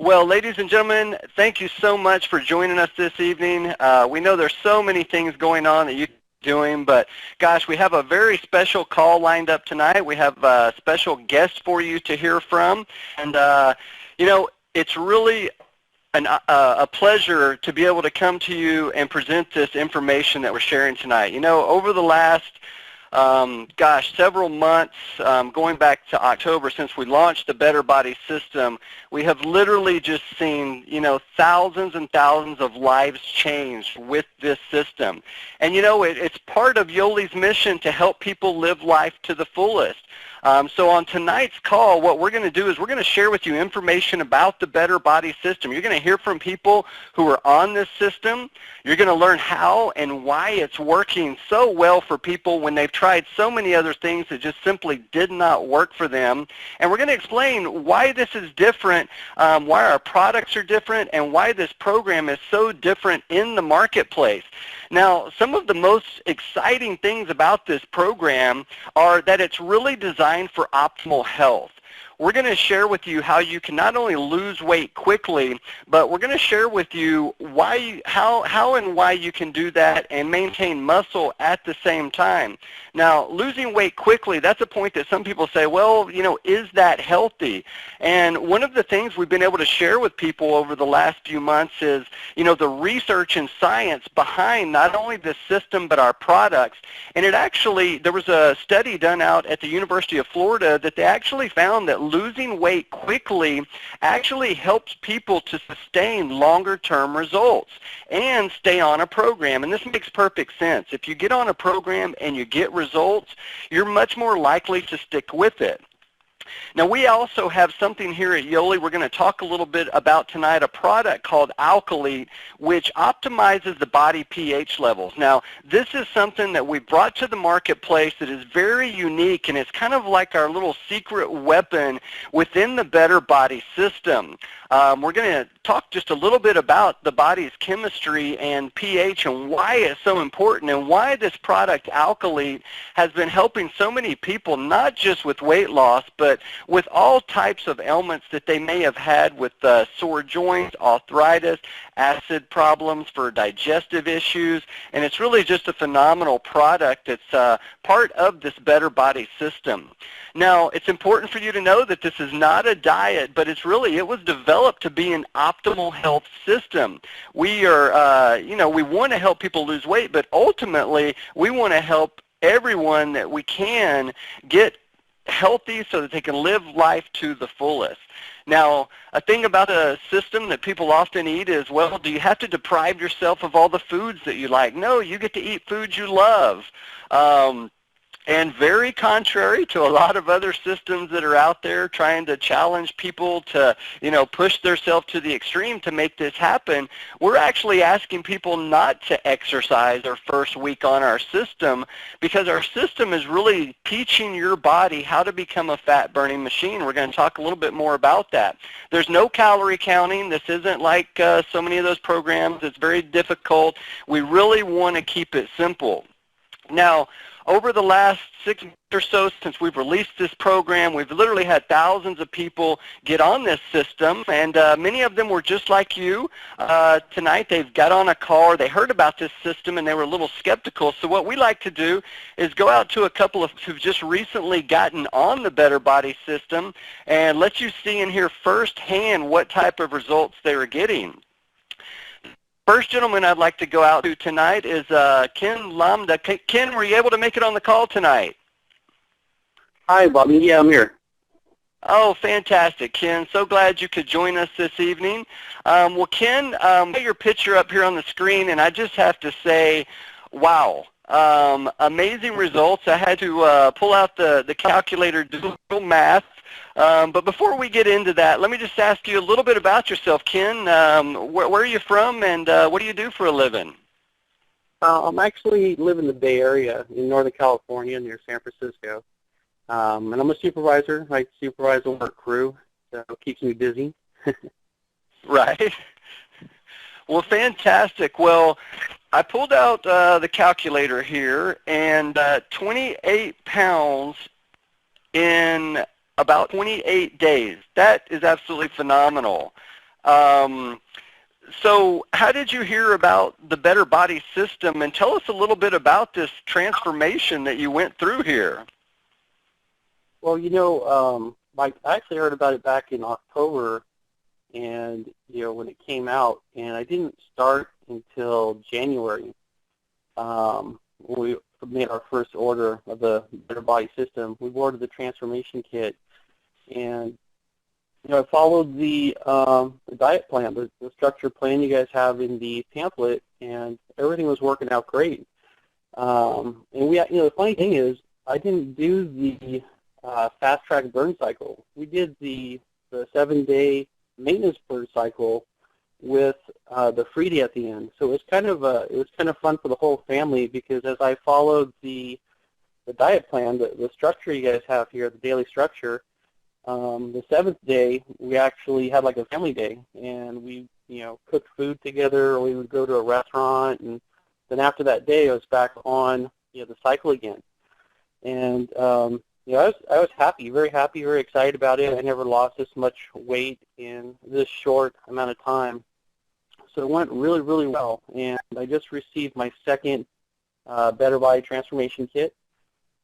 Well, ladies and gentlemen, thank you so much for joining us this evening. We know there's so many things going on that you're doing, but gosh, we have a very special call lined up tonight. We have a special guest for you to hear from, and you know, it's really a pleasure to be able to come to you and present this information that we're sharing tonight. You know, over the last several months, going back to October, since we launched the Better Body System, we have literally just seen, you know, thousands and thousands of lives changed with this system. And, you know, it's part of Yoli's mission to help people live life to the fullest. So on tonight's call, what we're going to do is we're going to share with you information about the Better Body System. You're going to hear from people who are on this system. You're going to learn how and why it's working so well for people when they've tried so many other things that just simply did not work for them. And we're going to explain why this is different, why our products are different, and why this program is so different in the marketplace. Now, some of the most exciting things about this program are that it's really designed for optimal health. We're going to share with you how you can not only lose weight quickly, but we're going to share with you how and why you can do that and maintain muscle at the same time. Now, losing weight quickly, that's a point that some people say, well, you know, is that healthy? And one of the things we've been able to share with people over the last few months is, you know, the research and science behind not only this system but our products. And it actually, there was a study done out at the University of Florida that they actually found that losing weight quickly actually helps people to sustain longer-term results and stay on a program. And this makes perfect sense. If you get on a program and you get results, you're much more likely to stick with it. Now, we also have something here at Yoli we're going to talk a little bit about tonight, a product called Alkalite, which optimizes the body pH levels. Now, this is something that we brought to the marketplace that is very unique, and it's kind of like our little secret weapon within the Better Body System. We're going to talk just a little bit about the body's chemistry and pH and why it's so important and why this product, Alkalite, has been helping so many people, not just with weight loss, but with all types of ailments that they may have had with sore joints, arthritis, acid problems, for digestive issues, and it's really just a phenomenal product. It's part of this Better Body System. Now, it's important for you to know that this is not a diet, but it was developed to be an optimal health system. We are, you know, we want to help people lose weight, but ultimately we want to help everyone that we can get healthy so that they can live life to the fullest. Now, a thing about a system that people often eat is, well, do you have to deprive yourself of all the foods that you like? No, you get to eat foods you love. And very contrary to a lot of other systems that are out there trying to challenge people to, you know, push themselves to the extreme to make this happen, we're actually asking people not to exercise their first week on our system, because our system is really teaching your body how to become a fat-burning machine. We're going to talk a little bit more about that. There's no calorie counting. This isn't like so many of those programs. It's very difficult. We really want to keep it simple. Now, over the last 6 months or so since we've released this program, we've literally had thousands of people get on this system, and many of them were just like you. Tonight they've got on a call, they heard about this system, and they were a little skeptical. So what we like to do is go out to a couple of who've just recently gotten on the Better Body System and let you see and hear firsthand what type of results they were getting. First gentleman I'd like to go out to tonight is Ken Lambda. Ken, were you able to make it on the call tonight? Hi, Bobby. Yeah, I'm here. Oh, fantastic, Ken. So glad you could join us this evening. Well, Ken, I got your picture up here on the screen, and I just have to say, wow. Amazing results. I had to pull out the calculator, do math. But before we get into that, let me just ask you a little bit about yourself, Ken. Where are you from, and what do you do for a living? I'm actually live in the Bay Area in Northern California near San Francisco. And I'm a supervisor. I supervise a work crew, so it keeps me busy. Right. Well, fantastic. Well, I pulled out the calculator here, and 28 pounds in about 28 days. That is absolutely phenomenal. So how did you hear about the Better Body System, and tell us a little bit about this transformation that you went through here? Well, I actually heard about it back in October, and when it came out, and I didn't start until January. When we made our first order of the Better Body System, we ordered the transformation kit, and I followed the diet plan, the structured plan you guys have in the pamphlet, and everything was working out great. And the funny thing is, I didn't do the fast track burn cycle. We did the 7-day maintenance burn cycle with the free day at the end. So it was kind of fun for the whole family, because as I followed the diet plan, the structure you guys have here, the daily structure, the 7th day we actually had like a family day, and we cooked food together, or we would go to a restaurant, and then after that day I was back on the cycle again. And I was happy, very excited about it. I never lost this much weight in this short amount of time. So it went really, really well. And I just received my second Better Body Transformation Kit.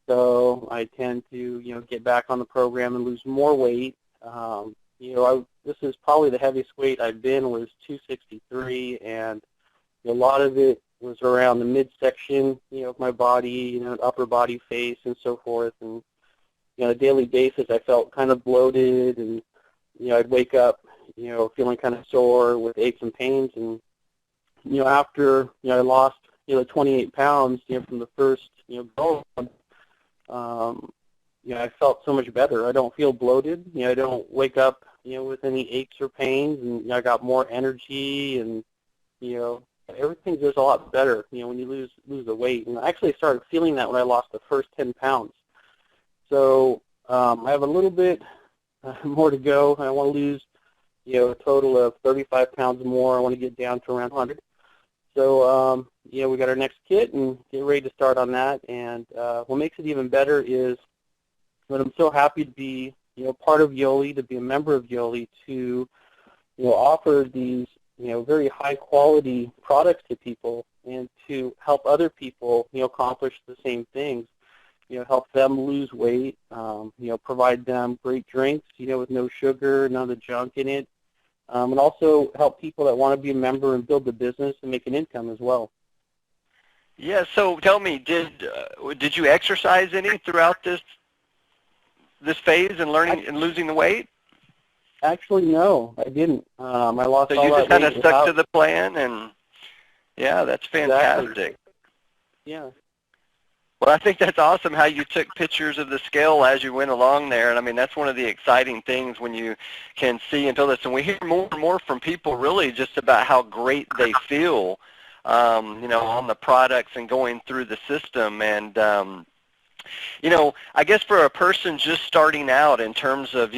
So I tend to, get back on the program and lose more weight. This is probably the heaviest weight I've been, was 263, and a lot of it was around the midsection, of my body, upper body, face, and so forth. And on a daily basis, I felt kind of bloated, and I'd wake up, feeling kind of sore with aches and pains. And after I lost 28 pounds, from the first go, I felt so much better. I don't feel bloated. I don't wake up with any aches or pains, and I got more energy, and everything's just a lot better. When you lose the weight. And I actually started feeling that when I lost the first 10 pounds. So I have a little bit more to go. I want to lose a total of 35 pounds more. I want to get down to around 100. So we got our next kit and get ready to start on that. And what makes it even better is that I'm so happy to be part of Yoli, to be a member of Yoli, to offer these very high quality products to people, and to help other people accomplish the same things. Help them lose weight, provide them great drinks, with no sugar, none of the junk in it, and also help people that want to be a member and build the business and make an income as well. Yeah, so tell me, did you exercise any throughout this phase and learning and losing the weight? Actually, no, I didn't. I lost so all that weight. So you just kind of stuck to the plan, and yeah, that's fantastic. Exactly. Yeah. Well, I think that's awesome how you took pictures of the scale as you went along there. And I mean, that's one of the exciting things when you can see and feel this. And we hear more and more from people really just about how great they feel, on the products and going through the system. And, I guess for a person just starting out in terms of,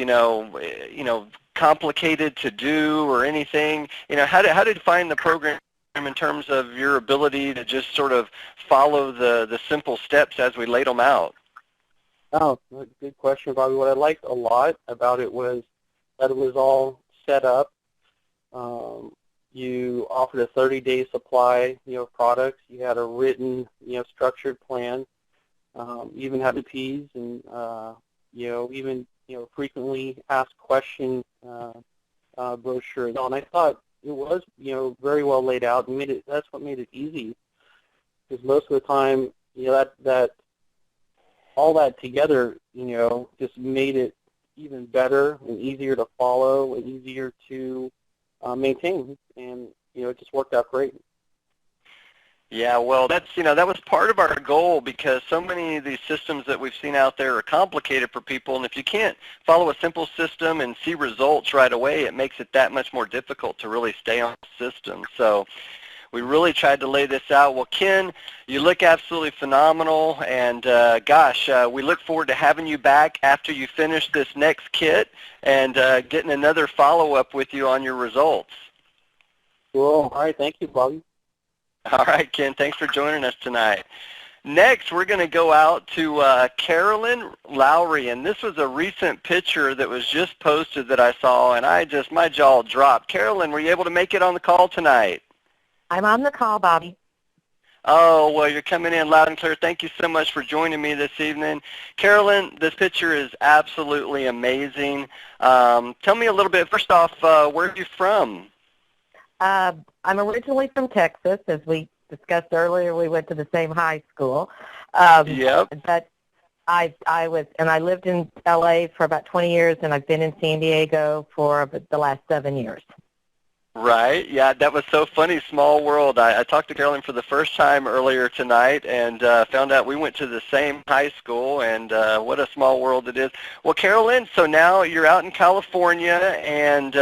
complicated to do or anything, how did you find the program in terms of your ability to just sort of follow the simple steps as we laid them out? Oh, good question, Bobby. What I liked a lot about it was that it was all set up. You offered a 30-day supply, of products. You had a written, structured plan. You even had the P's and, even, frequently asked question brochure. And I thought it was, very well laid out, and that's what made it easy. Because most of the time, that all that together, just made it even better and easier to follow and easier to maintain. And, it just worked out great. Yeah, well, that was part of our goal, because so many of these systems that we've seen out there are complicated for people, and if you can't follow a simple system and see results right away, it makes it that much more difficult to really stay on the system. So we really tried to lay this out. Well, Ken, you look absolutely phenomenal, and we look forward to having you back after you finish this next kit and getting another follow-up with you on your results. Cool. All right. Thank you, Bobby. All right, Ken, thanks for joining us tonight. Next, we're going to go out to Carolyn Lowry, and this was a recent picture that was just posted that I saw, and my jaw dropped. Carolyn, were you able to make it on the call tonight? I'm on the call, Bobby. Oh, well, you're coming in loud and clear. Thank you so much for joining me this evening. Carolyn, this picture is absolutely amazing. Tell me a little bit, first off, where are you from? I'm originally from Texas. As we discussed earlier, we went to the same high school. Yep. But I lived in LA for about 20 years, and I've been in San Diego for the last 7 years. Right. Yeah, that was so funny. Small world. I talked to Carolyn for the first time earlier tonight and found out we went to the same high school, and what a small world it is. Well, Carolyn, so now you're out in California, and,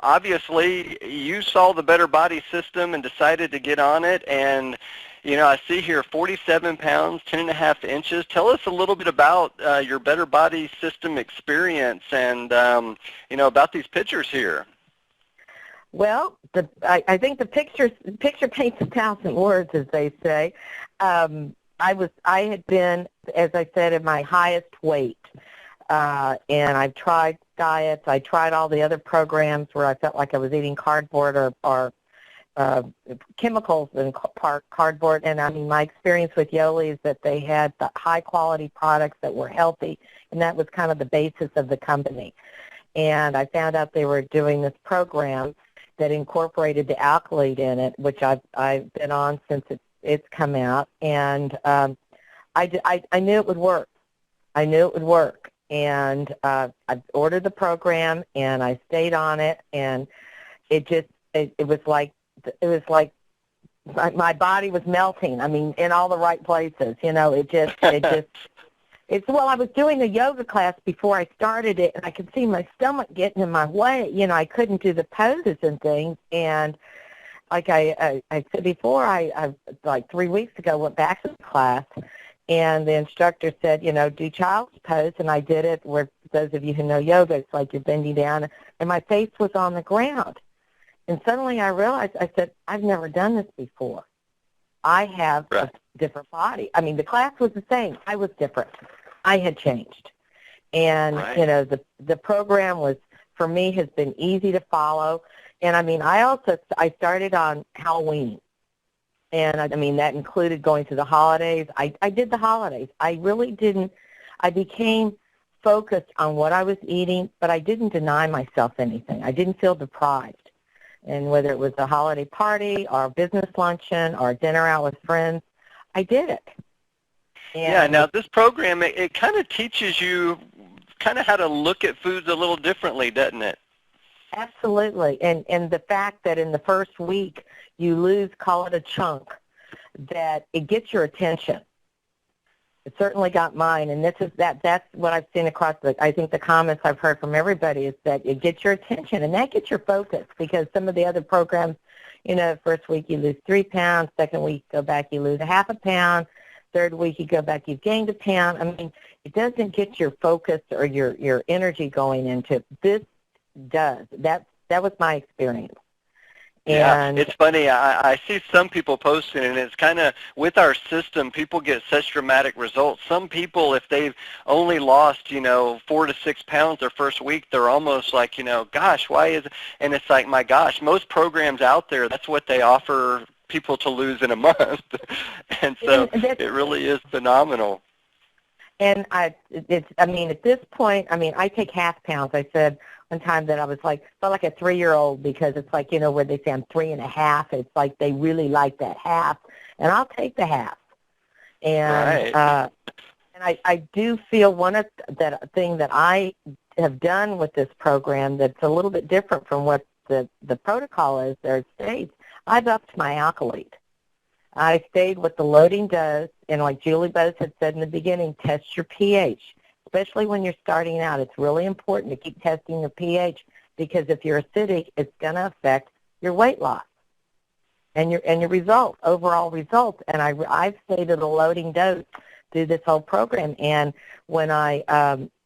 obviously you saw the Better Body System and decided to get on it, and I see here 47 pounds, 10.5 inches. Tell us a little bit about your Better Body System experience and, about these pictures here. Well, I think the picture paints 1,000 words, as they say. I had been, as I said, at my highest weight, and I've tried diets. I tried all the other programs where I felt like I was eating cardboard or chemicals in cardboard. And I mean, my experience with Yoli is that they had the high-quality products that were healthy, and that was kind of the basis of the company. And I found out they were doing this program that incorporated the Alkalite in it, which I've been on since it's come out, and I knew it would work. I knew it would work, and I ordered the program, and I stayed on it, and it was like my body was melting. I mean, in all the right places. I was doing a yoga class before I started it, and I could see my stomach getting in my way. I couldn't do the poses and things. And like I said before, I like 3 weeks ago went back to the class, and the instructor said, do child's pose, and I did it. Where those of you who know yoga, it's like you're bending down, and my face was on the ground. And suddenly I realized, I said, I've never done this before. I have a different body. I mean, the class was the same. I was different. I had changed. And, the program was, for me, has been easy to follow. And, I mean, I started on Halloween. And, I mean, that included going to the holidays. I did the holidays. I really didn't. I became focused on what I was eating, but I didn't deny myself anything. I didn't feel deprived. And whether it was a holiday party or a business luncheon or a dinner out with friends, I did it. Yeah, now this program, it kind of teaches you kind of how to look at foods a little differently, doesn't it? Absolutely. And the fact that in the first week you lose, call it a chunk, that it gets your attention. It certainly got mine, and that's what I've seen across I think the comments I've heard from everybody is that it gets your attention, and that gets your focus, because some of the other programs, first week you lose 3 pounds, second week you go back, you lose 0.5 pound, third week you go back, you've gained 1 pound. I mean, it doesn't get your focus or your energy going into it. This does. That was my experience. And yeah, it's funny. I see some people posting, and it's kind of, with our system, people get such dramatic results. Some people, if they've only lost, 4 to 6 pounds their first week, they're almost like, gosh, why is it? And it's like, my gosh, most programs out there, that's what they offer people to lose in a month. And so it really is phenomenal. And at this point, I take half pounds. I said one time that I felt like a 3-year-old, because it's like, where they say I'm 3.5, it's like they really like that half, and I'll take the half. And and I do feel that thing that I have done with this program that's a little bit different from what the protocol is there at States. I've upped my Alkalite. I stayed with the loading dose, and like Julie Bose had said in the beginning, test your pH. Especially when you're starting out, it's really important to keep testing your pH, because if you're acidic, it's going to affect your weight loss and your results, overall results. And I've stayed at a loading dose through this whole program. And when I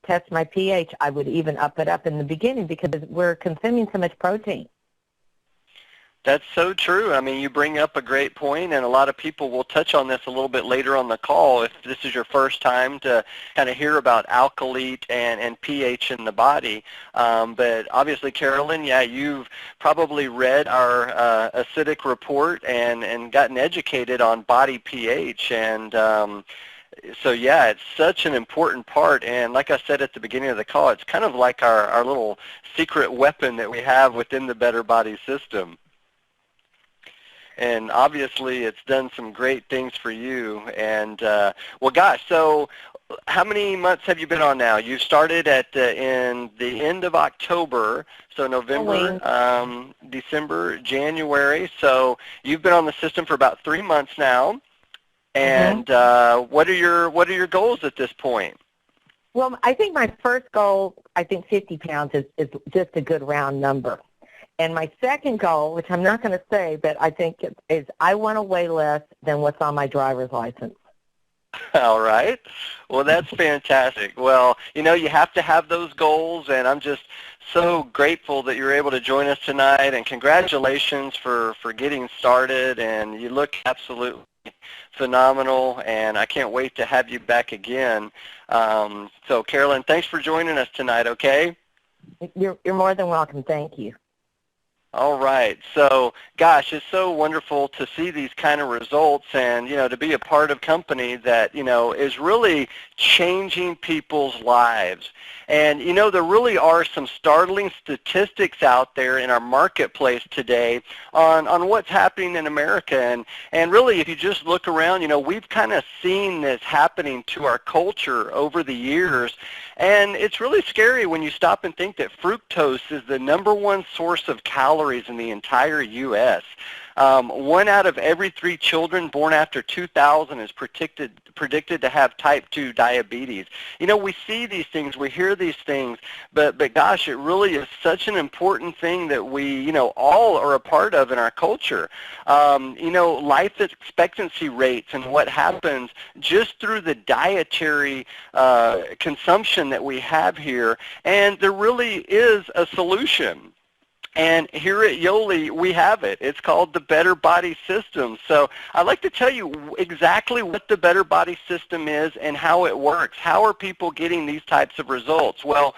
test my pH, I would even up it up in the beginning, because we're consuming so much protein. That's so true. I mean, you bring up a great point, and a lot of people will touch on this a little bit later on the call if this is your first time to kind of hear about alkalite and pH in the body. But obviously, Carolyn, yeah, you've probably read our acidic report and gotten educated on body pH. And so, yeah, it's such an important part. And like I said at the beginning of the call, it's kind of like our little secret weapon that we have within the Better Body system. And obviously it's done some great things for you. And well, gosh, so how many months have you been on now? You started in the end of October, so November, December, January. So you've been on the system for about 3 months now. And what are your goals at this point? Well, I think my first goal, I think 50 pounds is just a good round number. And my second goal, which I'm not going to say, but I think is I want to weigh less than what's on my driver's license. All right. Well, that's fantastic. Well, you know, you have to have those goals, and I'm just so grateful that you're able to join us tonight, and congratulations for getting started, and you look absolutely phenomenal, and I can't wait to have you back again. So, Carolyn, thanks for joining us tonight, okay? You're more than welcome. Thank you. All right. So, gosh, it's so wonderful to see these kind of results and, you know, to be a part of a company that, you know, is really changing people's lives. And, you know, there really are some startling statistics out there in our marketplace today on what's happening in America. And really, if you just look around, you know, we've kind of seen this happening to our culture over the years. And it's really scary when you stop and think that fructose is the #1 source of calories in the entire U.S. 1 out of every 3 children born after 2000 is predicted to have type 2 diabetes. You know, we see these things, we hear these things, but gosh, it really is such an important thing that we, you know, all are a part of in our culture. You know, life expectancy rates and what happens just through the dietary consumption that we have here, and there really is a solution. And here at Yoli, we have it. It's called the Better Body System. So I'd like to tell you exactly what the Better Body System is and how it works. How are people getting these types of results? Well,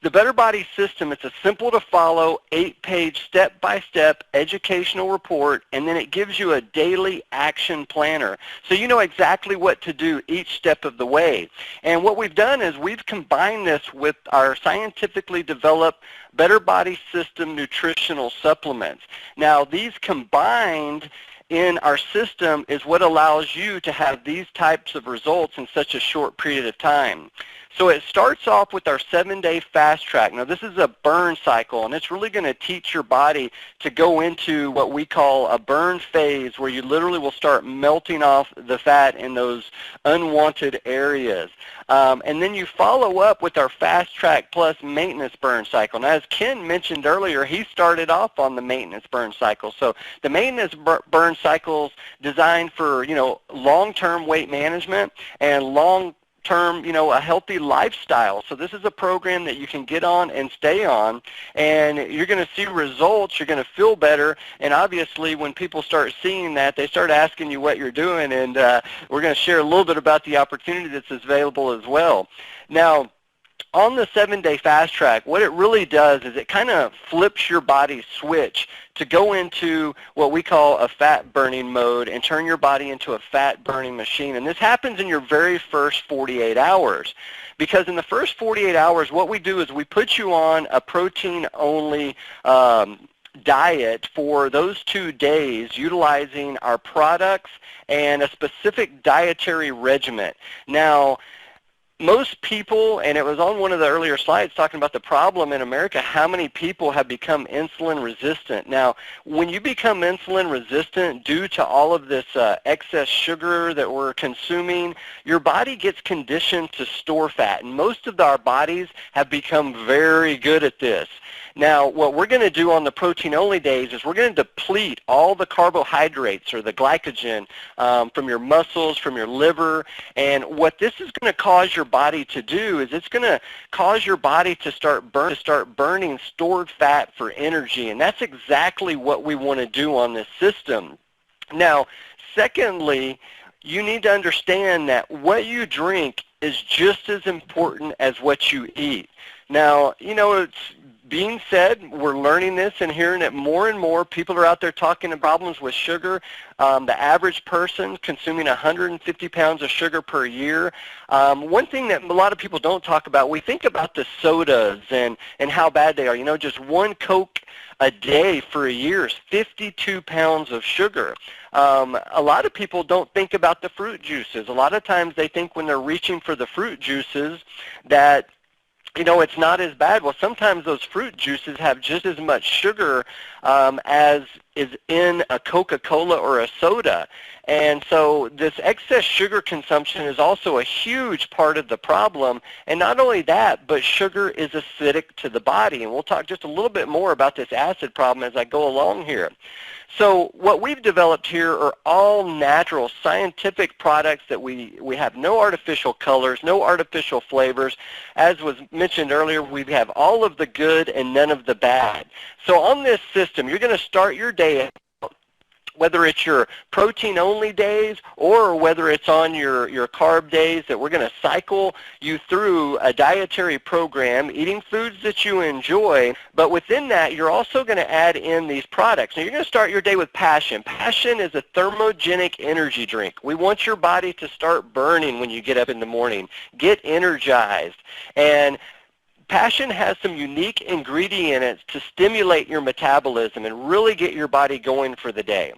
the Better Body System, it's a simple-to-follow, 8-page, step-by-step educational report, and then it gives you a daily action planner. So you know exactly what to do each step of the way. And what we've done is we've combined this with our scientifically developed Better Body System nutritional supplements. Now, these combined in our system is what allows you to have these types of results in such a short period of time. So it starts off with our 7-day fast track. Now, this is a burn cycle, and it's really going to teach your body to go into what we call a burn phase, where you literally will start melting off the fat in those unwanted areas. And then you follow up with our Fast Track Plus maintenance burn cycle. Now, as Ken mentioned earlier, he started off on the maintenance burn cycle. So the maintenance burn cycle's designed for, you know, long-term weight management and long-term, you know, a healthy lifestyle. So this is a program that you can get on and stay on, and you're going to see results. You're going to feel better, and obviously when people start seeing that, they start asking you what you're doing, and we're going to share a little bit about the opportunity that's available as well. Now, on the 7-day fast track, what it really does is it kind of flips your body's switch to go into what we call a fat burning mode and turn your body into a fat burning machine. And this happens in your very first 48 hours. Because in the first 48 hours, what we do is we put you on a protein-only diet for those 2 days, utilizing our products and a specific dietary regimen. Now, most people, and it was on one of the earlier slides talking about the problem in America, how many people have become insulin resistant. Now, when you become insulin resistant due to all of this excess sugar that we're consuming, your body gets conditioned to store fat, and most of our bodies have become very good at this. Now, what we're going to do on the protein-only days is we're going to deplete all the carbohydrates or the glycogen from your muscles, from your liver, and what this is going to cause your body to do is it's going to cause your body to start burning stored fat for energy, and that's exactly what we want to do on this system. Now, secondly, you need to understand that what you drink is just as important as what you eat. Now, you know, it's being said, we're learning this and hearing it more and more. People are out there talking about problems with sugar. The average person consuming 150 pounds of sugar per year. One thing that a lot of people don't talk about, we think about the sodas and how bad they are. You know, just one Coke a day for a year is 52 pounds of sugar. A lot of people don't think about the fruit juices. A lot of times they think when they're reaching for the fruit juices that, you know, it's not as bad. Well, sometimes those fruit juices have just as much sugar as is in a Coca-Cola or a soda. And so this excess sugar consumption is also a huge part of the problem. And not only that, but sugar is acidic to the body. And we'll talk just a little bit more about this acid problem as I go along here. So what we've developed here are all natural, scientific products that we have no artificial colors, no artificial flavors. As was mentioned earlier, we have all of the good and none of the bad. So on this system, you're going to start your day, whether it's your protein-only days or whether it's on your carb days, that we're going to cycle you through a dietary program, eating foods that you enjoy, but within that, you're also going to add in these products. Now, you're going to start your day with Passion. Passion is a thermogenic energy drink. We want your body to start burning when you get up in the morning. Get energized. And Passion has some unique ingredients to stimulate your metabolism and really get your body going for the day.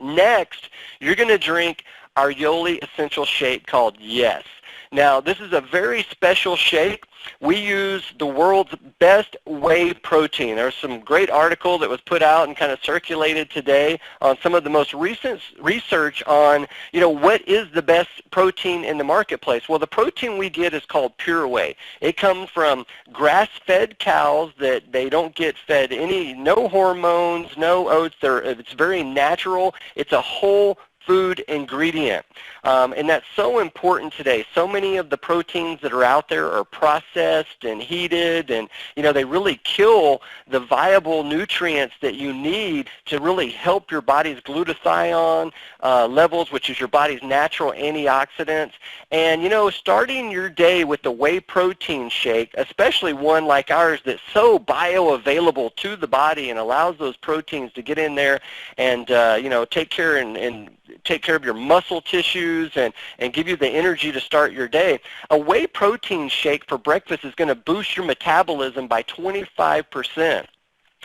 Next, you're going to drink our Yoli Essential Shake called Yes. Now, this is a very special shake. We use the world's best whey protein. There's some great article that was put out and kind of circulated today on some of the most recent research on, you know, what is the best protein in the marketplace. Well, the protein we get is called pure whey. It comes from grass-fed cows that they don't get fed no hormones, no oats. It's very natural. It's a whole food ingredient. And that's so important today. So many of the proteins that are out there are processed and heated, and you know, they really kill the viable nutrients that you need to really help your body's glutathione levels, which is your body's natural antioxidants. And you know, starting your day with the whey protein shake, especially one like ours that's so bioavailable to the body and allows those proteins to get in there and you know, take care of your muscle tissues and give you the energy to start your day. A whey protein shake for breakfast is going to boost your metabolism by 25%.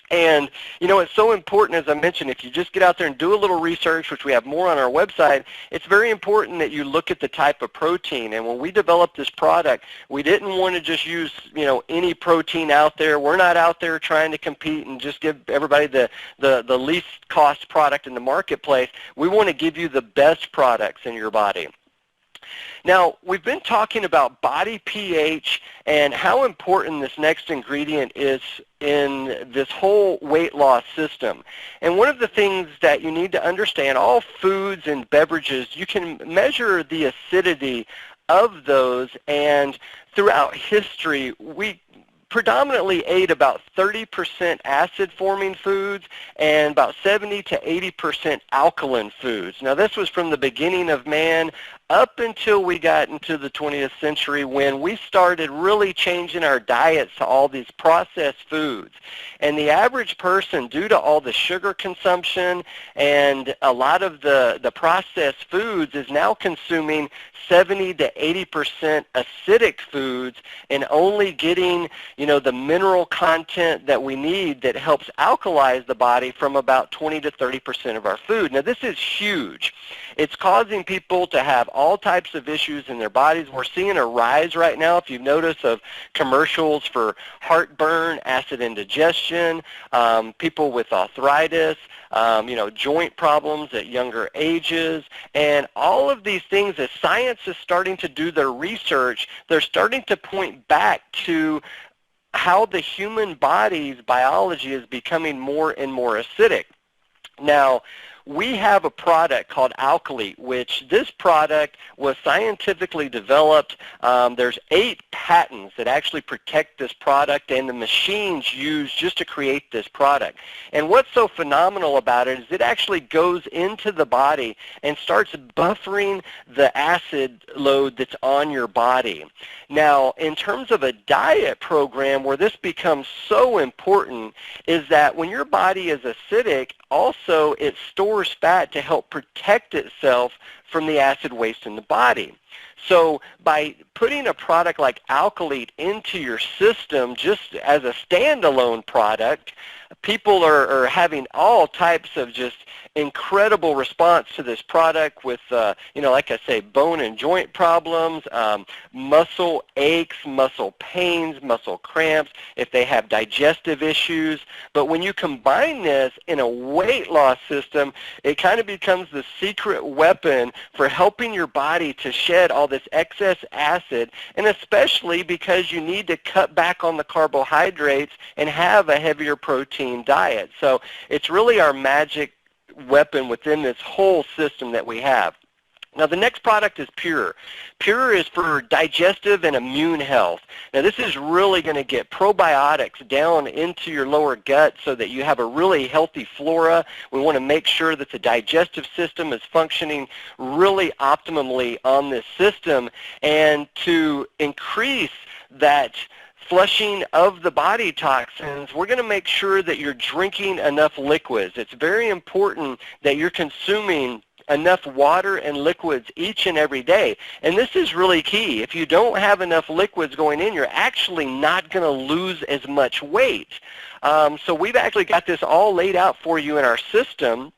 And, you know, it's so important, as I mentioned, if you just get out there and do a little research, which we have more on our website, it's very important that you look at the type of protein. And when we developed this product, we didn't want to just use, you know, any protein out there. We're not out there trying to compete and just give everybody the least cost product in the marketplace. We want to give you the best products in your body. Now, we've been talking about body pH and how important this next ingredient is in this whole weight loss system. And one of the things that you need to understand, all foods and beverages, you can measure the acidity of those, and throughout history, we predominantly ate about 30% acid-forming foods and about 70 to 80% alkaline foods. Now, this was from the beginning of man up until we got into the 20th century, when we started really changing our diets to all these processed foods. And the average person, due to all the sugar consumption and a lot of the processed foods, is now consuming 70 to 80% acidic foods and only getting, you know, the mineral content that we need that helps alkalize the body from about 20 to 30% of our food. Now, this is huge. It's causing people to have all types of issues in their bodies. We're seeing a rise right now, if you've noticed, of commercials for heartburn, acid indigestion, people with arthritis, you know, joint problems at younger ages, and all of these things. As science is starting to do their research, they're starting to point back to how the human body's biology is becoming more and more acidic. Now, we have a product called Alkalite, which this product was scientifically developed. There's 8 patents that actually protect this product and the machines used just to create this product. And what's so phenomenal about it is it actually goes into the body and starts buffering the acid load that's on your body. Now, in terms of a diet program, where this becomes so important is that when your body is acidic, also it stores fat to help protect itself from the acid waste in the body. So by putting a product like Alkalite into your system just as a standalone product, people are having all types of just incredible response to this product with, like I say, bone and joint problems, muscle aches, muscle pains, muscle cramps, if they have digestive issues. But when you combine this in a weight loss system, it kind of becomes the secret weapon for helping your body to shed all this excess acid, and especially because you need to cut back on the carbohydrates and have a heavier protein diet. So it's really our magic weapon within this whole system that we have. Now, the next product is Pure. Pure is for digestive and immune health. Now, this is really going to get probiotics down into your lower gut so that you have a really healthy flora. We want to make sure that the digestive system is functioning really optimally on this system, and to increase that flushing of the body toxins, we're going to make sure that you're drinking enough liquids. It's very important that you're consuming enough water and liquids each and every day. And this is really key. If you don't have enough liquids going in, you're actually not going to lose as much weight. So we've actually got this all laid out for you in our system.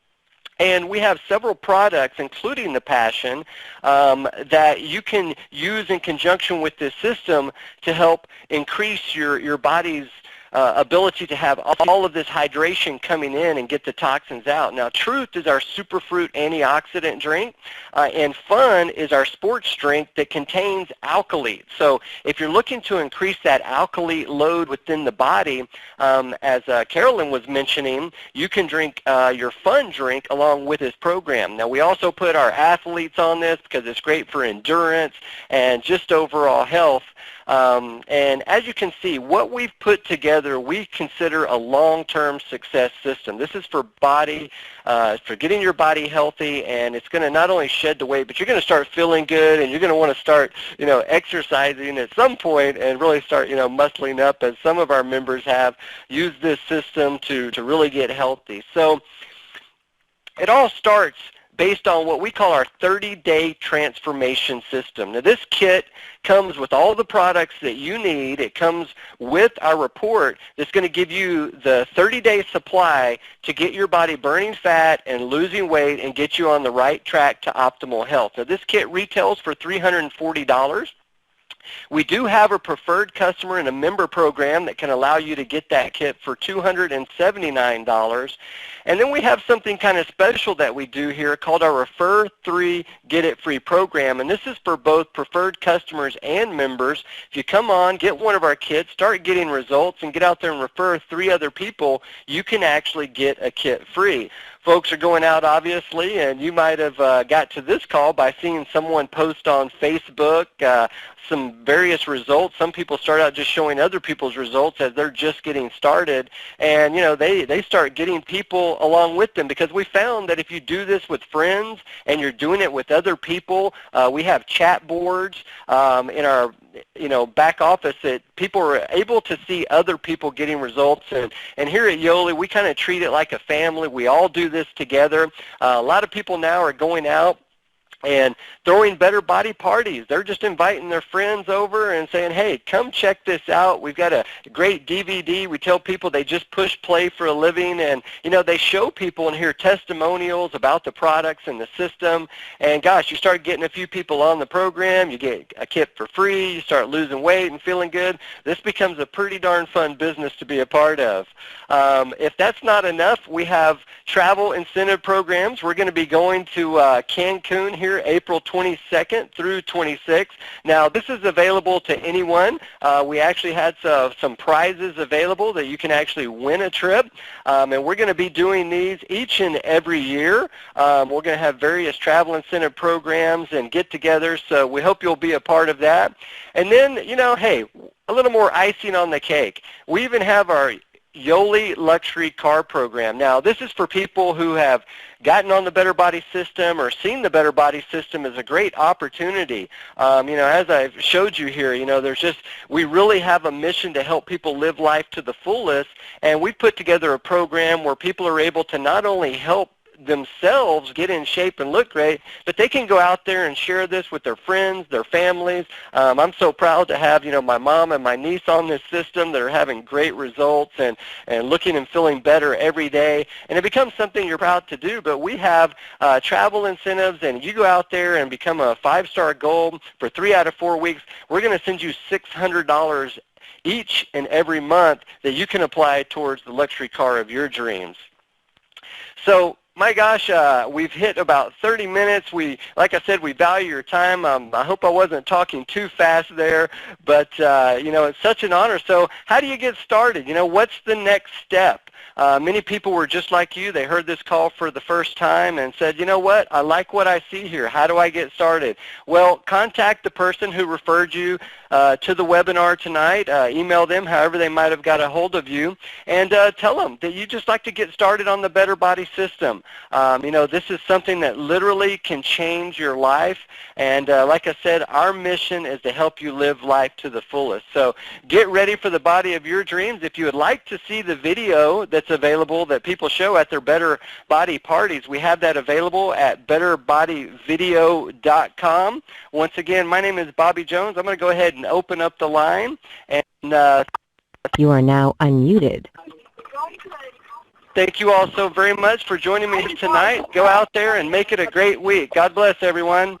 And we have several products, including the Passion, that you can use in conjunction with this system to help increase your body's ability to have all of this hydration coming in and get the toxins out. Now, Truth is our superfruit antioxidant drink, and Fun is our sports drink that contains Alkalite. So if you're looking to increase that Alkalite load within the body, as Carolyn was mentioning, you can drink your Fun drink along with this program. Now, we also put our athletes on this because it's great for endurance and just overall health. And as you can see, what we've put together, we consider a long-term success system. This is for body, for getting your body healthy, and it's going to not only shed the weight, but you're going to start feeling good, and you're going to want to start, exercising at some point and really start, muscling up, as some of our members have used this system to really get healthy. So it all starts based on what we call our 30-day transformation system. Now, this kit comes with all the products that you need. It comes with our report that's going to give you the 30-day supply to get your body burning fat and losing weight and get you on the right track to optimal health. Now, this kit retails for $340. We do have a preferred customer and a member program that can allow you to get that kit for $279. And then we have something kind of special that we do here called our Refer 3 Get It Free program. And this is for both preferred customers and members. If you come on, get one of our kits, start getting results, and get out there and refer 3 other people, you can actually get a kit free. Folks are going out, obviously, and you might have got to this call by seeing someone post on Facebook some various results. Some people start out just showing other people's results as they're just getting started, and they start getting people along with them, because we found that if you do this with friends and you're doing it with other people, we have chat boards in our back office that people are able to see other people getting results. And here at Yoli, we kind of treat it like a family. We all do this together. A lot of people now are going out and throwing better body parties. They're just inviting their friends over and saying, hey, come check this out. We've got a great DVD. We tell people they just push play for a living, and they show people and hear testimonials about the products and the system. And gosh, you start getting a few people on the program, you get a kit for free, you start losing weight and feeling good. This becomes a pretty darn fun business to be a part of. If that's not enough, we have travel incentive programs. We're going to be going to Cancun here April 22nd through 26th. Now, this is available to anyone. We actually had some prizes available that you can actually win a trip, and we're going to be doing these each and every year. We're going to have various travel incentive programs and get-togethers, so we hope you'll be a part of that. And then, you know, hey, a little more icing on the cake. We even have our Yoli Luxury Car Program. Now, this is for people who have gotten on the Better Body System or seen the Better Body System as a great opportunity. You know, as I've showed you here, you know, we really have a mission to help people live life to the fullest, and we've put together a program where people are able to not only help themselves get in shape and look great, but they can go out there and share this with their friends, their families. I'm so proud to have, you know, my mom and my niece on this system that are having great results and looking and feeling better every day. And it becomes something you're proud to do. But we have travel incentives, and you go out there and become a 5-star gold for 3 out of 4 weeks. We're going to send you $600 each and every month that you can apply towards the luxury car of your dreams. So, my gosh, we've hit about 30 minutes. Like I said, we value your time. I hope I wasn't talking too fast there, but, you know, it's such an honor. So how do you get started? You know, what's the next step? Many people were just like you. They heard this call for the first time and said, you know what, I like what I see here. How do I get started? Well, contact the person who referred you to the webinar tonight. Email them, however they might have got a hold of you, and tell them that you just like to get started on the Better Body System. You know, this is something that literally can change your life, and like I said, our mission is to help you live life to the fullest. So get ready for the body of your dreams. If you would like to see the video that's available that people show at their Better Body parties, we have that available at betterbodyvideo.com. Once again, my name is Bobby Jones. I'm going to go ahead and open up the line. And you are now unmuted. Thank you all so very much for joining me tonight. Go out there and make it a great week. God bless everyone.